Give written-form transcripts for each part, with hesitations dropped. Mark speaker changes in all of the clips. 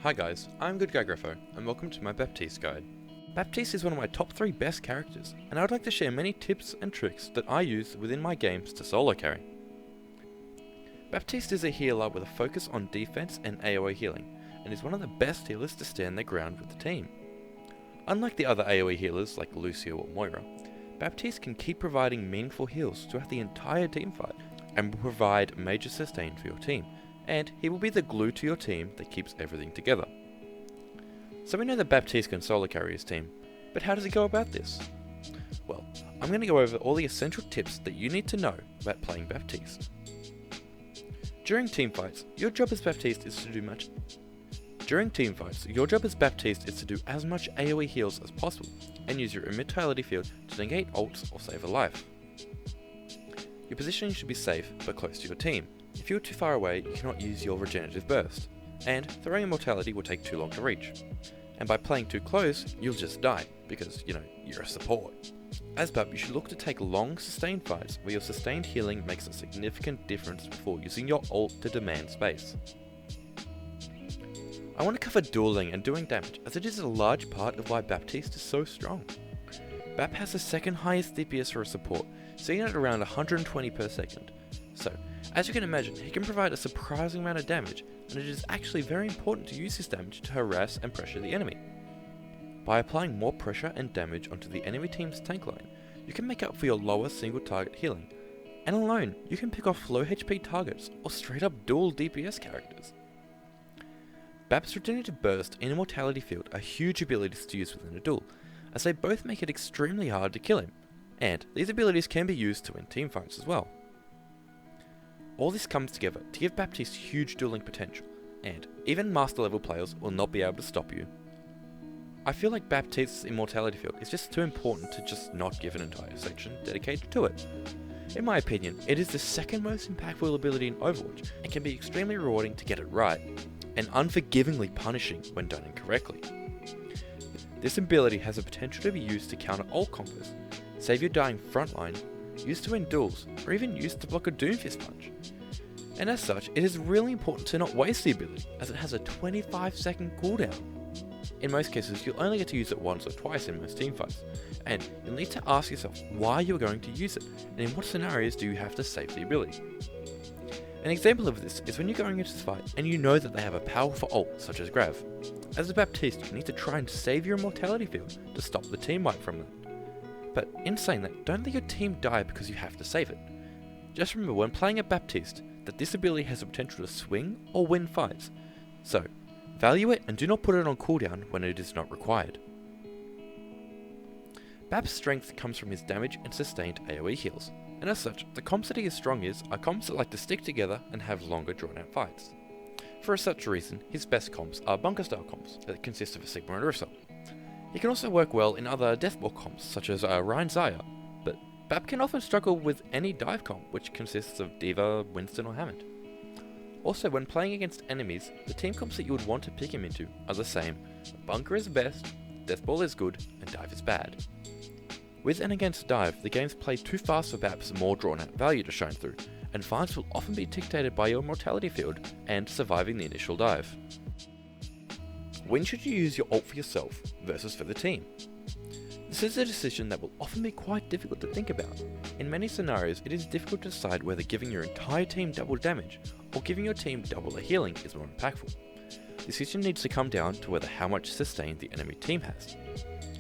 Speaker 1: Hi guys, I'm Good Guy Griffo, and welcome to my Baptiste guide. Baptiste is one of my top 3 best characters, and I would like to share many tips and tricks that I use within my games to solo carry. Baptiste is a healer with a focus on defense and AoE healing, and is one of the best healers to stand their ground with the team. Unlike the other AoE healers like Lucio or Moira, Baptiste can keep providing meaningful heals throughout the entire teamfight, and will provide major sustain for your team, and he will be the glue to your team that keeps everything together. So we know that Baptiste can solo carry his team, but how does he go about this? Well, I'm going to go over all the essential tips that you need to know about playing Baptiste. During teamfights, your job as Baptiste is to do as much AoE heals as possible, and use your immortality field to negate ults or save a life. Your positioning should be safe, but close to your team. If you're too far away, you cannot use your regenerative burst, and throwing immortality will take too long to reach. And by playing too close, you'll just die, because, you're a support. As Bap, you should look to take long sustained fights where your sustained healing makes a significant difference before using your ult to demand space. I want to cover dueling and doing damage, as it is a large part of why Baptiste is so strong. Bap has the second highest DPS for a support, sitting at around 120 per second. So, as you can imagine, he can provide a surprising amount of damage, and it is actually very important to use this damage to harass and pressure the enemy. By applying more pressure and damage onto the enemy team's tank line, you can make up for your lower single target healing, and alone, you can pick off low HP targets or straight up dual DPS characters. Bap's regenerative burst and immortality field are huge abilities to use within a duel, as they both make it extremely hard to kill him, and these abilities can be used to win teamfights as well. All this comes together to give Baptiste huge dueling potential, and even master level players will not be able to stop you. I feel like Baptiste's immortality field is just too important to just not give an entire section dedicated to it. In my opinion, it is the second most impactful ability in Overwatch, and can be extremely rewarding to get it right, and unforgivingly punishing when done incorrectly. This ability has the potential to be used to counter ult combos, save your dying frontline, used to win duels, or even used to block a Doomfist punch. And as such, it is really important to not waste the ability, as it has a 25-second cooldown. In most cases, you'll only get to use it once or twice in most teamfights, and you'll need to ask yourself why you're going to use it, and in what scenarios do you have to save the ability. An example of this is when you're going into this fight and you know that they have a powerful ult such as Grav. As a Baptiste, you need to try and save your immortality field to stop the team wipe from that. But in saying that, don't let your team die because you have to save it. Just remember when playing a Baptiste that this ability has the potential to swing or win fights, so value it and do not put it on cooldown when it is not required. Bap's strength comes from his damage and sustained AoE heals, and as such, the comps that he is strong are comps that like to stick together and have longer drawn out fights. For such a reason, his best comps are bunker style comps that consist of a Sigma and Ursa. He can also work well in other deathball comps such as Ryan Zaya, but Bap can often struggle with any dive comp which consists of D.Va, Winston or Hammond. Also, when playing against enemies, the team comps that you would want to pick him into are the same: bunker is best, deathball is good, and dive is bad. With and against dive, the games play too fast for Bap's more drawn out value to shine through, and fights will often be dictated by your mortality field and surviving the initial dive. When should you use your ult for yourself versus for the team? This is a decision that will often be quite difficult to think about. In many scenarios, it is difficult to decide whether giving your entire team double damage or giving your team double the healing is more impactful. The decision needs to come down to whether how much sustain the enemy team has.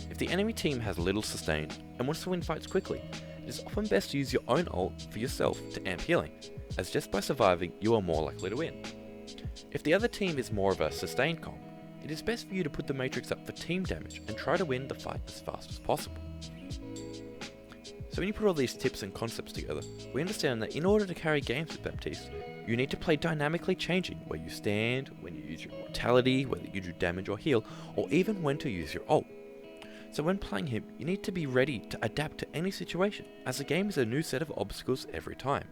Speaker 1: If the enemy team has little sustain and wants to win fights quickly, it is often best to use your own ult for yourself to amp healing, as just by surviving you are more likely to win. If the other team is more of a sustained comp, it is best for you to put the matrix up for team damage and try to win the fight as fast as possible. So when you put all these tips and concepts together, we understand that in order to carry games with Baptiste, you need to play dynamically changing where you stand, when you use your mortality, whether you do damage or heal, or even when to use your ult. So when playing him, you need to be ready to adapt to any situation, as the game is a new set of obstacles every time.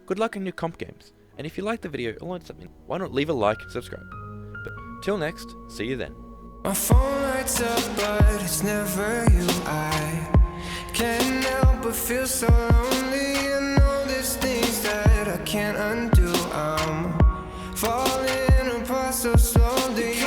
Speaker 1: Good luck in your comp games, and if you liked the video or learned something, why not leave a like and subscribe. But till next, see you then.
Speaker 2: My phone lights up, but it's never you. I can't help but feel so lonely. I know there's things that I can't undo. I'm falling apart so slowly. slowly.